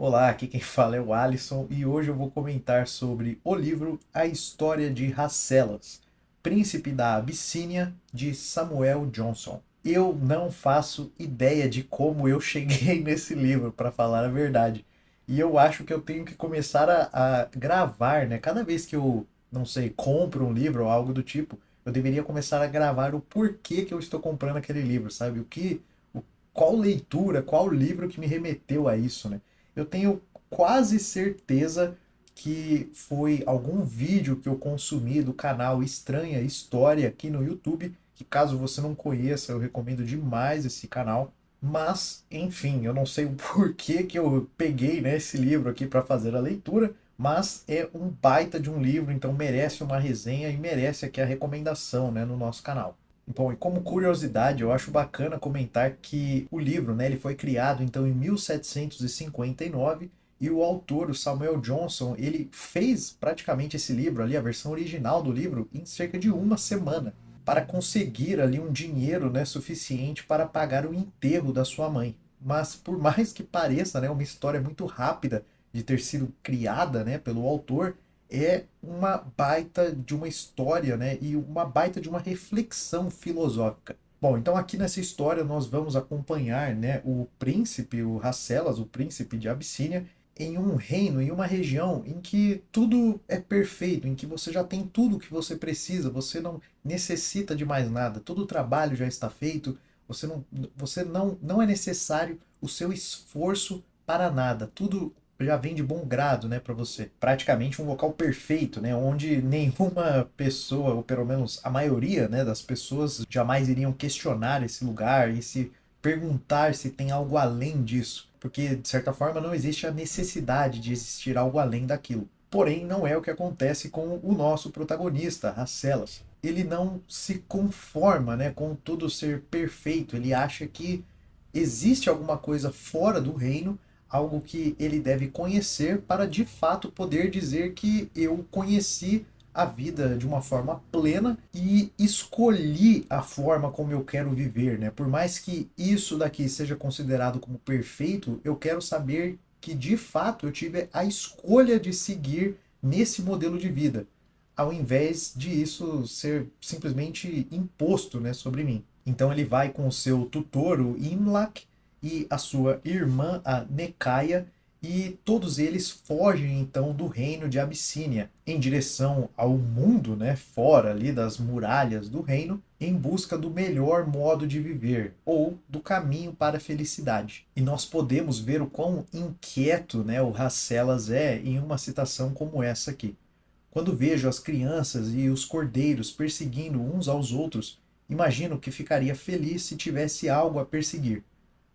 Olá, aqui quem fala é o Alisson e hoje eu vou comentar sobre o livro A História de Rasselas, Príncipe da Abissínia, de Samuel Johnson. Eu não faço ideia de como eu cheguei nesse livro, para falar a verdade. E eu acho que eu tenho que começar a gravar, né? Cada vez que eu, não sei, compro um livro ou algo do tipo, eu deveria começar a gravar o porquê que eu estou comprando aquele livro, sabe? Qual leitura, qual livro que me remeteu a isso, né? Eu tenho quase certeza que foi algum vídeo que eu consumi do canal Estranha História aqui no YouTube, que caso você não conheça, eu recomendo demais esse canal. Mas, enfim, eu não sei o porquê que eu peguei, né, esse livro aqui para fazer a leitura, mas é um baita de um livro, então merece uma resenha e merece aqui a recomendação, né, no nosso canal. Bom, e como curiosidade, eu acho bacana comentar que o livro, né, ele foi criado então em 1759 e o autor, o Samuel Johnson, ele fez praticamente esse livro ali, a versão original do livro, em cerca de uma semana, para conseguir ali um dinheiro, né, suficiente para pagar o enterro da sua mãe. Mas por mais que pareça, né, uma história muito rápida de ter sido criada, né, pelo autor, é uma baita de uma história, né? E uma baita de uma reflexão filosófica. Bom, então aqui nessa história nós vamos acompanhar, né, o príncipe, o Rasselas, o príncipe de Abissínia, em um reino, em uma região em que tudo é perfeito, em que você já tem tudo o que você precisa, você não necessita de mais nada, todo o trabalho já está feito, você não é necessário o seu esforço para nada, tudo já vem de bom grado, né, para você. Praticamente um local perfeito, né, onde nenhuma pessoa, ou pelo menos a maioria, né, das pessoas jamais iriam questionar esse lugar e se perguntar se tem algo além disso, porque de certa forma não existe a necessidade de existir algo além daquilo. Porém, não é o que acontece com o nosso protagonista, Rasselas. Ele não se conforma, né, com tudo ser perfeito. Ele acha que existe alguma coisa fora do reino, algo que ele deve conhecer para de fato poder dizer que eu conheci a vida de uma forma plena e escolhi a forma como eu quero viver, né? Por mais que isso daqui seja considerado como perfeito, eu quero saber que de fato eu tive a escolha de seguir nesse modelo de vida, ao invés de isso ser simplesmente imposto, né, sobre mim. Então ele vai com o seu tutor, o Imlach, e a sua irmã, a Necaia, e todos eles fogem então do reino de Abissínia em direção ao mundo, né, fora ali das muralhas do reino, em busca do melhor modo de viver ou do caminho para a felicidade. E nós podemos ver o quão inquieto, né, o Rasselas é em uma citação como essa aqui. Quando vejo as crianças e os cordeiros perseguindo uns aos outros, imagino que ficaria feliz se tivesse algo a perseguir.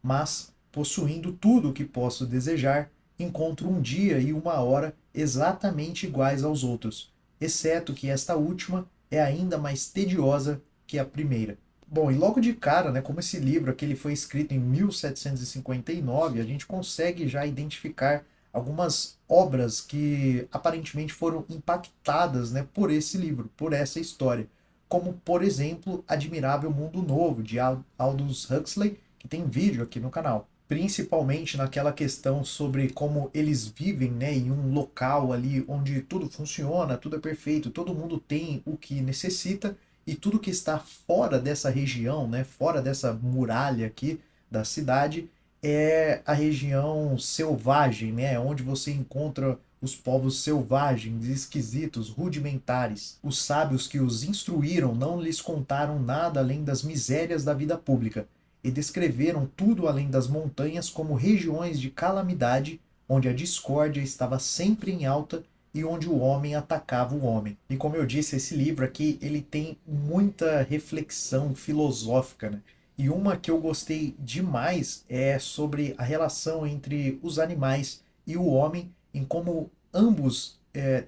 Mas, possuindo tudo o que posso desejar, encontro um dia e uma hora exatamente iguais aos outros, exceto que esta última é ainda mais tediosa que a primeira. Bom, e logo de cara, né, como esse livro aqui ele foi escrito em 1759, a gente consegue já identificar algumas obras que aparentemente foram impactadas, né, por esse livro, por essa história. Como, por exemplo, Admirável Mundo Novo, de Aldous Huxley, que tem vídeo aqui no canal. Principalmente naquela questão sobre como eles vivem, né, em um local ali onde tudo funciona, tudo é perfeito, todo mundo tem o que necessita e tudo que está fora dessa região, né, fora dessa muralha aqui da cidade, é a região selvagem, né, onde você encontra os povos selvagens, esquisitos, rudimentares. Os sábios que os instruíram não lhes contaram nada além das misérias da vida pública e descreveram tudo além das montanhas como regiões de calamidade, onde a discórdia estava sempre em alta e onde o homem atacava o homem. E como eu disse, esse livro aqui, ele tem muita reflexão filosófica, né? E uma que eu gostei demais é sobre a relação entre os animais e o homem, em como ambos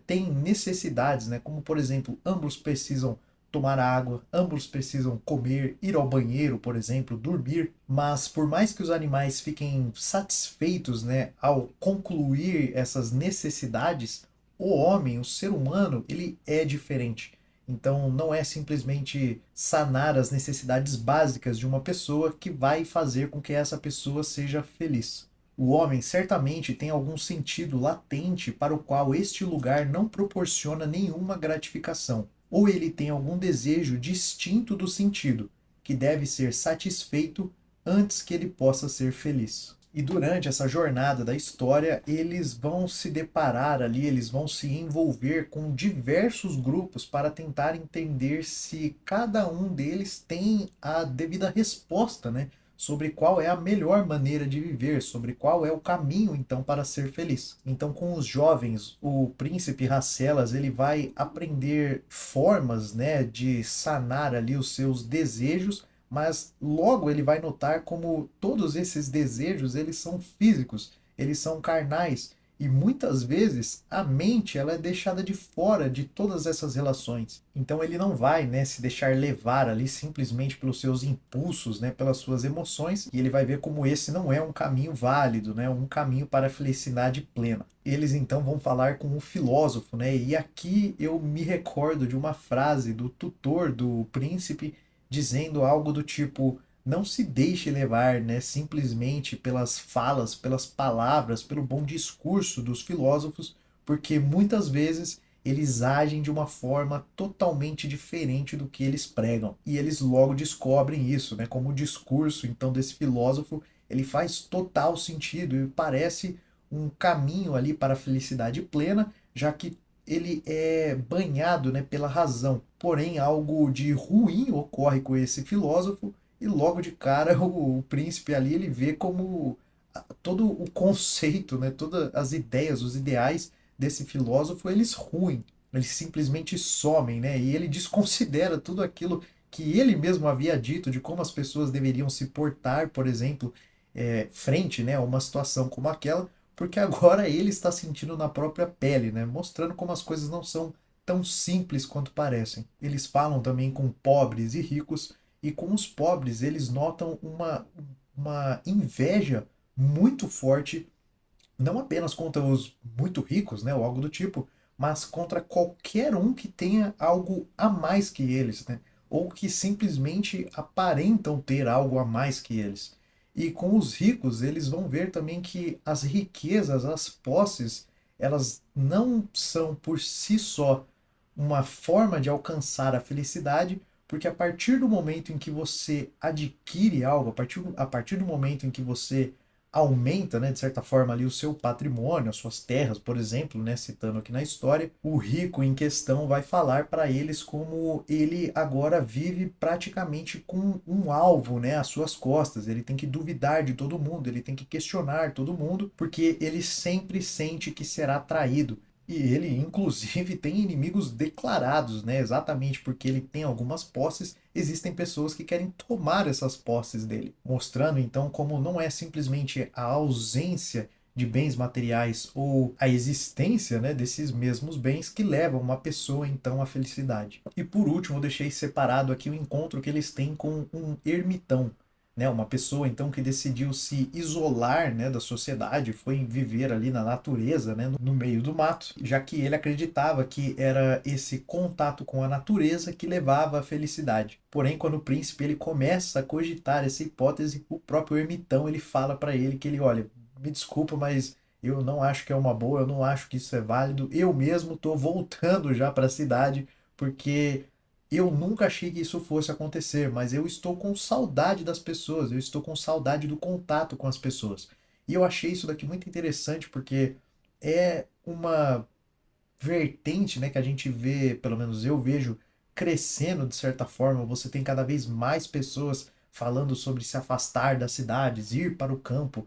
têm necessidades, né? Como, por exemplo, ambos precisam tomar água, ambos precisam comer, ir ao banheiro, por exemplo, dormir, mas por mais que os animais fiquem satisfeitos, né, ao concluir essas necessidades, o homem, o ser humano, ele é diferente. Então não é simplesmente sanar as necessidades básicas de uma pessoa que vai fazer com que essa pessoa seja feliz. O homem certamente tem algum sentido latente para o qual este lugar não proporciona nenhuma gratificação, ou ele tem algum desejo distinto do sentido, que deve ser satisfeito antes que ele possa ser feliz. E durante essa jornada da história, eles vão se deparar ali, eles vão se envolver com diversos grupos para tentar entender se cada um deles tem a devida resposta, né? Sobre qual é a melhor maneira de viver, sobre qual é o caminho então para ser feliz. Então, com os jovens, o príncipe Rasselas ele vai aprender formas, né, de sanar ali os seus desejos, mas logo ele vai notar como todos esses desejos eles são físicos, eles são carnais e muitas vezes a mente ela é deixada de fora de todas essas relações. Então ele não vai, né, se deixar levar ali simplesmente pelos seus impulsos, né, pelas suas emoções, e ele vai ver como esse não é um caminho válido, né, um caminho para a felicidade plena. Eles então vão falar com o filósofo, né, e aqui eu me recordo de uma frase do tutor do príncipe dizendo algo do tipo: não se deixe levar, né, simplesmente pelas falas, pelas palavras, pelo bom discurso dos filósofos, porque muitas vezes eles agem de uma forma totalmente diferente do que eles pregam. E eles logo descobrem isso, né, como o discurso então desse filósofo, ele faz total sentido e parece um caminho ali para a felicidade plena, já que ele é banhado, né, pela razão. Porém, algo de ruim ocorre com esse filósofo e logo de cara o príncipe ali ele vê como todo o conceito, né, todas as ideias, os ideais desse filósofo, eles ruem. Eles simplesmente somem, né? E ele desconsidera tudo aquilo que ele mesmo havia dito de como as pessoas deveriam se portar, por exemplo, frente, né, a uma situação como aquela, porque agora ele está sentindo na própria pele, né? Mostrando como as coisas não são tão simples quanto parecem. Eles falam também com pobres e ricos, e com os pobres eles notam uma inveja muito forte, não apenas contra os muito ricos, né, ou algo do tipo, mas contra qualquer um que tenha algo a mais que eles, né, ou que simplesmente aparentam ter algo a mais que eles. E com os ricos, eles vão ver também que as riquezas, as posses, elas não são por si só uma forma de alcançar a felicidade, porque a partir do momento em que você adquire algo, a partir do momento em que você aumenta, né, de certa forma ali o seu patrimônio, as suas terras, por exemplo, né, citando aqui na história, o rico em questão vai falar para eles como ele agora vive praticamente com um alvo, né, às suas costas. Ele tem que duvidar de todo mundo, ele tem que questionar todo mundo, porque ele sempre sente que será traído. E ele, inclusive, tem inimigos declarados, né? Exatamente porque ele tem algumas posses, existem pessoas que querem tomar essas posses dele, mostrando então como não é simplesmente a ausência de bens materiais ou a existência, né, desses mesmos bens que levam uma pessoa então à felicidade. E por último, eu deixei separado aqui o encontro que eles têm com um ermitão, né, uma pessoa então que decidiu se isolar, né, da sociedade, foi viver ali na natureza, né, no meio do mato, já que ele acreditava que era esse contato com a natureza que levava à felicidade. Porém, quando o príncipe ele começa a cogitar essa hipótese, o próprio ermitão ele fala para ele que ele, olha, me desculpa, mas eu não acho que é uma boa, eu não acho que isso é válido. Eu mesmo estou voltando já para a cidade porque eu nunca achei que isso fosse acontecer, mas eu estou com saudade das pessoas, eu estou com saudade do contato com as pessoas. E eu achei isso daqui muito interessante porque é uma vertente, né, que a gente vê, pelo menos eu vejo, crescendo de certa forma. Você tem cada vez mais pessoas falando sobre se afastar das cidades, ir para o campo,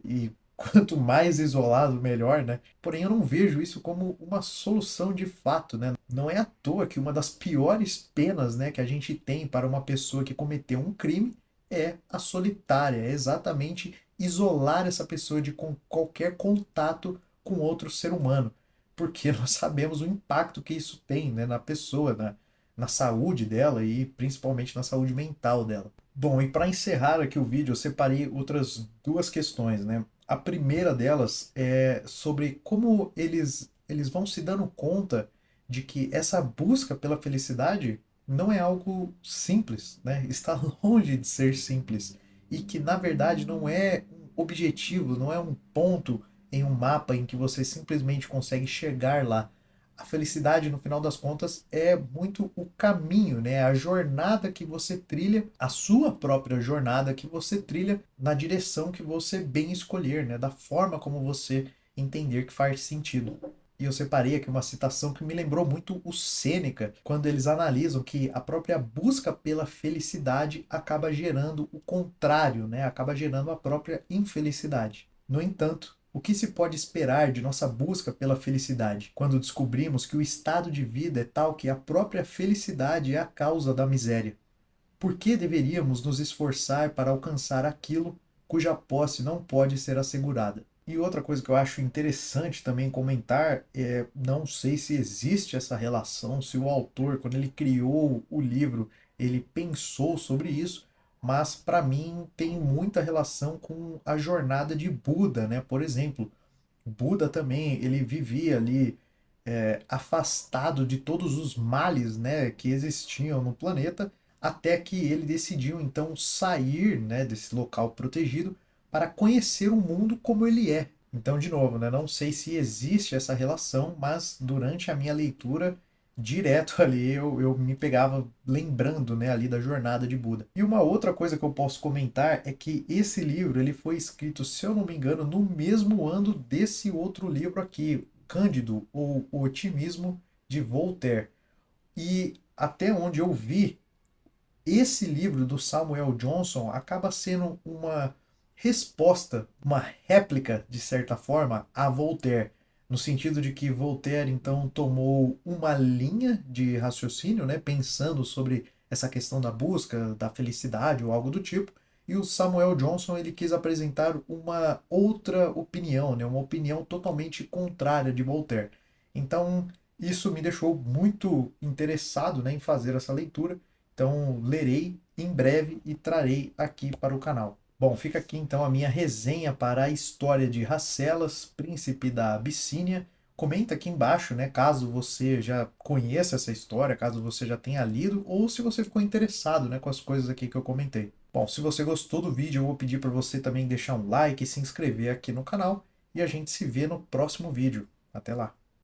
e quanto mais isolado, melhor, né? Porém, eu não vejo isso como uma solução de fato, né? Não é à toa que uma das piores penas, né, que a gente tem para uma pessoa que cometeu um crime é a solitária, é exatamente isolar essa pessoa de qualquer contato com outro ser humano, porque nós sabemos o impacto que isso tem, né, na pessoa, na saúde dela e principalmente na saúde mental dela. Bom, e para encerrar aqui o vídeo, eu separei outras duas questões, né? A primeira delas é sobre como eles vão se dando conta de que essa busca pela felicidade não é algo simples, né? Está longe de ser simples. E que, na verdade, não é objetivo, não é um ponto em um mapa em que você simplesmente consegue chegar lá. A felicidade, no final das contas, é muito o caminho, né? A jornada que você trilha, a sua própria jornada que você trilha na direção que você bem escolher, né? Da forma como você entender que faz sentido. E eu separei aqui uma citação que me lembrou muito o Sêneca, quando eles analisam que a própria busca pela felicidade acaba gerando o contrário, né? Acaba gerando a própria infelicidade. No entanto, o que se pode esperar de nossa busca pela felicidade, quando descobrimos que o estado de vida é tal que a própria felicidade é a causa da miséria? Por que deveríamos nos esforçar para alcançar aquilo cuja posse não pode ser assegurada? E outra coisa que eu acho interessante também comentar é, não sei se existe essa relação, se o autor, quando ele criou o livro, ele pensou sobre isso, mas para mim tem muita relação com a jornada de Buda, né? Por exemplo, Buda também, ele vivia ali afastado de todos os males, né, que existiam no planeta, até que ele decidiu então sair, né, desse local protegido para conhecer o mundo como ele é. Então, de novo, né, não sei se existe essa relação, mas durante a minha leitura, direto ali eu me pegava lembrando, né, ali da jornada de Buda. E uma outra coisa que eu posso comentar é que esse livro ele foi escrito, se eu não me engano, no mesmo ano desse outro livro aqui, Cândido ou O Otimismo de Voltaire. E até onde eu vi, esse livro do Samuel Johnson acaba sendo uma resposta, uma réplica, de certa forma, a Voltaire. No sentido de que Voltaire, então, tomou uma linha de raciocínio, né, pensando sobre essa questão da busca, da felicidade ou algo do tipo, e o Samuel Johnson ele quis apresentar uma outra opinião, né, uma opinião totalmente contrária de Voltaire. Então, isso me deixou muito interessado, né, em fazer essa leitura. Então, lerei em breve e trarei aqui para o canal. Bom, fica aqui então a minha resenha para a história de Rasselas, príncipe da Abissínia. Comenta aqui embaixo, né, caso você já conheça essa história, caso você já tenha lido, ou se você ficou interessado, né, com as coisas aqui que eu comentei. Bom, se você gostou do vídeo, eu vou pedir para você também deixar um like e se inscrever aqui no canal, e a gente se vê no próximo vídeo. Até lá!